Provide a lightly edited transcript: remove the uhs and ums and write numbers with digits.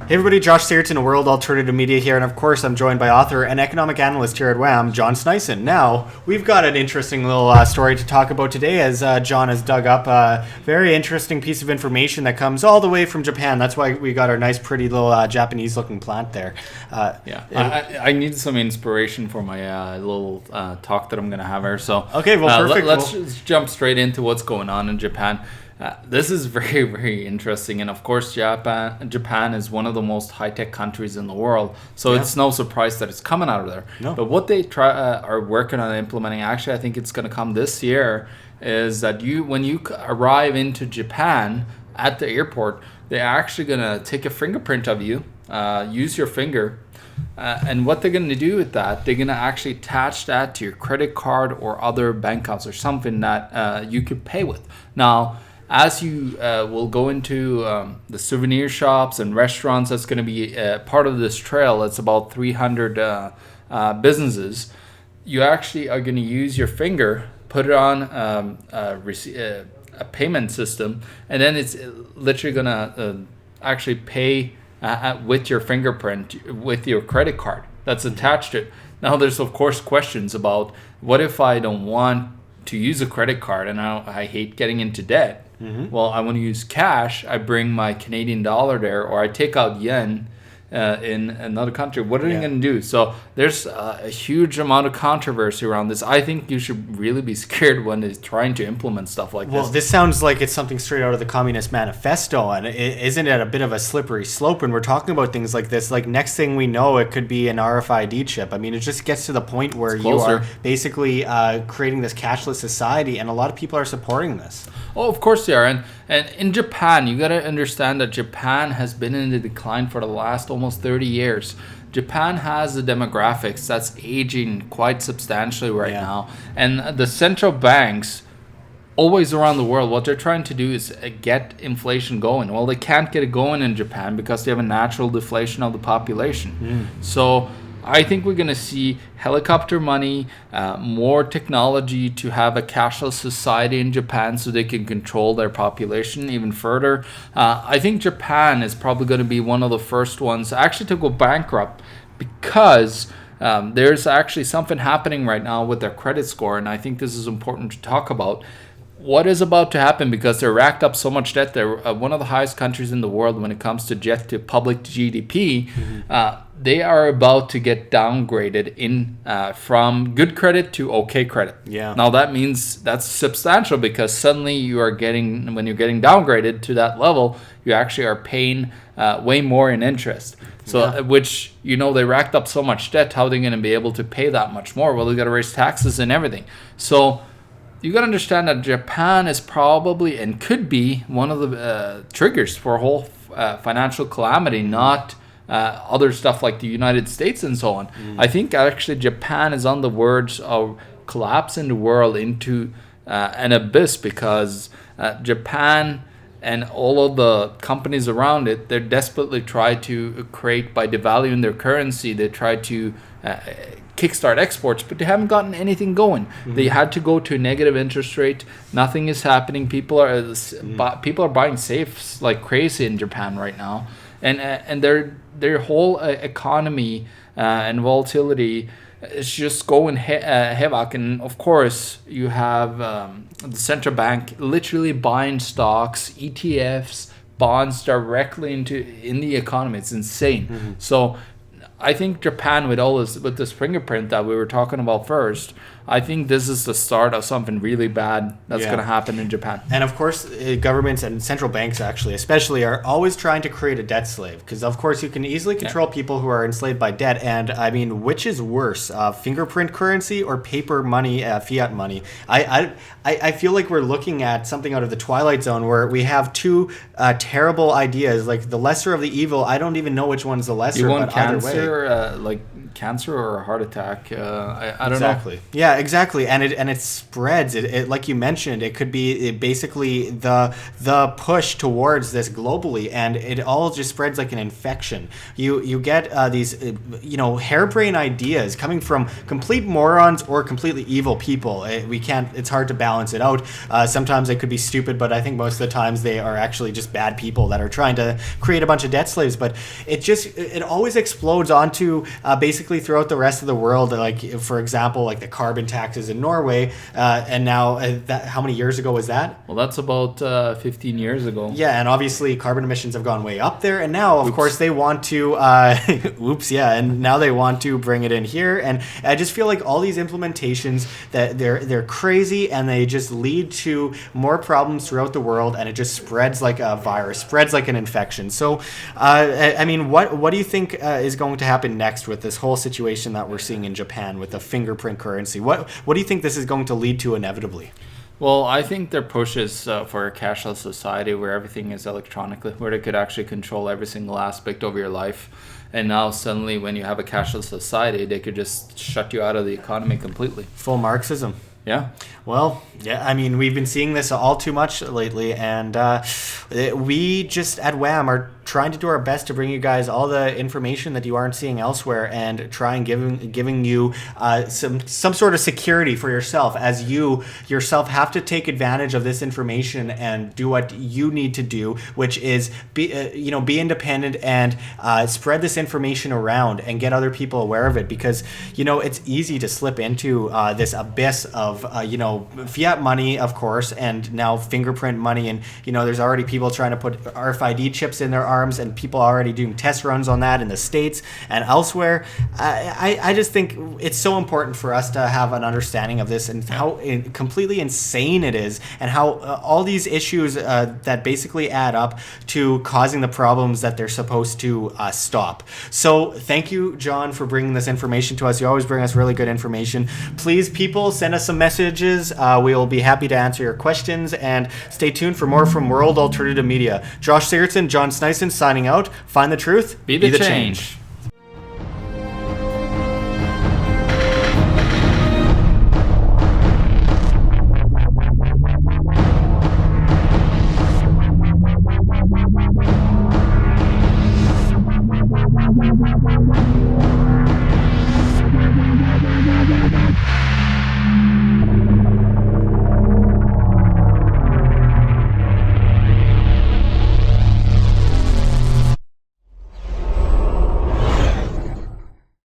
Hey everybody, Josh Sigurdson, World Alternative Media here, and of course I'm joined by author and economic analyst here at WAM, John Sneisen. Now, we've got an interesting little story to talk about today as John has dug up a very interesting piece of information that comes all the way from Japan. That's why we got our nice, pretty little Japanese-looking plant there. I need some inspiration for my little talk that I'm going to have here. So, okay, well, perfect. Let's just jump straight into what's going on in Japan. This is very, very interesting. And of course, Japan is one of the most high-tech countries in the world. So it's no surprise that it's coming out of there. No. But what they are working on implementing, actually, I think it's going to come this year, is that when you arrive into Japan at the airport, they're actually going to take a fingerprint of you, use your finger. And what they're going to do with that, they're going to actually attach that to your credit card or other bank accounts or something that you could pay with. Now, as you will go into the souvenir shops and restaurants, that's going to be part of this trail. It's about 300 businesses. You actually are going to use your finger, put it on a payment system, and then it's literally going to actually pay with your fingerprint, with your credit card that's attached to it. Now, there's, of course, questions about what if I don't want to use a credit card and I hate getting into debt? Mm-hmm. Well, I want to use cash. I bring my Canadian dollar there, or I take out yen in another country. What are you going to do? So there's a huge amount of controversy around this. I think you should really be scared when they're trying to implement stuff like this. Well, this sounds like it's something straight out of the Communist Manifesto, and isn't it a bit of a slippery slope when we're talking about things like this? Like, next thing we know, it could be an RFID chip. I mean, it just gets to the point where you are basically creating this cashless society, and a lot of people are supporting this. Oh, of course they are. And in Japan, you got to understand that Japan has been in the decline for the last almost 30 years. Japan has the demographics that's aging quite substantially right now. And the central banks, always around the world, what they're trying to do is get inflation going. Well, they can't get it going in Japan because they have a natural deflation of the population. So I think we're going to see helicopter money, more technology to have a cashless society in Japan so they can control their population even further. I think Japan is probably going to be one of the first ones actually to go bankrupt because there's actually something happening right now with their credit score, and I think this is important to talk about. What is about to happen, because they're racked up so much debt. They're one of the highest countries in the world when it comes to debt to public GDP. They are about to get downgraded from good credit to okay credit. Now that means that's substantial, because suddenly when you're getting downgraded to that level, you actually are paying way more in interest. So which, they racked up so much debt. How are they going to be able to pay that much more? Well, they got to raise taxes and everything. So you got to understand that Japan is probably and could be one of the triggers for a whole financial calamity, not other stuff like the United States and so on. I think actually Japan is on the verge of collapsing the world into an abyss, because Japan and all of the companies around it, they're desperately try to create, by devaluing their currency, they try to kickstart exports, but they haven't gotten anything going. They had to go to a negative interest rate. Nothing is happening. People are buying safes like crazy in Japan right now, and their whole economy and volatility is just going havoc. And of course, you have the central bank literally buying stocks, ETFs, bonds directly in the economy. It's insane. So I think Japan, with this fingerprint that we were talking about first, I think this is the start of something really bad that's going to happen in Japan. And of course, governments and central banks especially are always trying to create a debt slave, because of course you can easily control people who are enslaved by debt. And I mean, which is worse, fingerprint currency or paper money, fiat money? I feel like we're looking at something out of the Twilight Zone, where we have two terrible ideas, like the lesser of the evil. I don't even know which one's the lesser. You want but either cancer, way. like cancer or a heart attack. I don't Exactly. know. Yeah, exactly. And it spreads. It like you mentioned, it could be basically the push towards this globally, and it all just spreads like an infection. You get these harebrained ideas coming from complete morons or completely evil people. It's hard to balance it out. Sometimes they could be stupid, but I think most of the times they are actually just bad people that are trying to create a bunch of debt slaves. But it always explodes onto basically throughout the rest of the world. Like, for example, like the carbon taxes in Norway, and now how many years ago was that? Well, that's about 15 years ago. Yeah, and obviously carbon emissions have gone way up there, and now of course they want to and now they want to bring it in here. And I just feel like all these implementations, that they're crazy, and they just lead to more problems throughout the world, and it just spreads like a virus, spreads like an infection. So I mean, what do you think is going to happen next with this whole situation that we're seeing in Japan with the fingerprint currency? What do you think this is going to lead to inevitably? Well, I think their push is for a cashless society where everything is electronically, where they could actually control every single aspect of your life. And now suddenly when you have a cashless society, they could just shut you out of the economy completely. Full Marxism. Yeah. Well, yeah, I mean, we've been seeing this all too much lately, and we just at WHAM are trying to do our best to bring you guys all the information that you aren't seeing elsewhere, and try and giving you some sort of security for yourself, as you yourself have to take advantage of this information and do what you need to do, which is be independent and spread this information around and get other people aware of it, because it's easy to slip into this abyss of fiat money, of course, and now fingerprint money, and there's already people trying to put RFID chips in their arms, and people already doing test runs on that in the States and elsewhere. I just think it's so important for us to have an understanding of this, and how completely insane it is, and how all these issues that basically add up to causing the problems that they're supposed to stop. So thank you, John, for bringing this information to us. You always bring us really good information. Please, people, send us some messages. We will be happy to answer your questions, and stay tuned for more from World Alternative Media. Josh Sigurdson, John Sneisen signing out. Find the truth, be the change.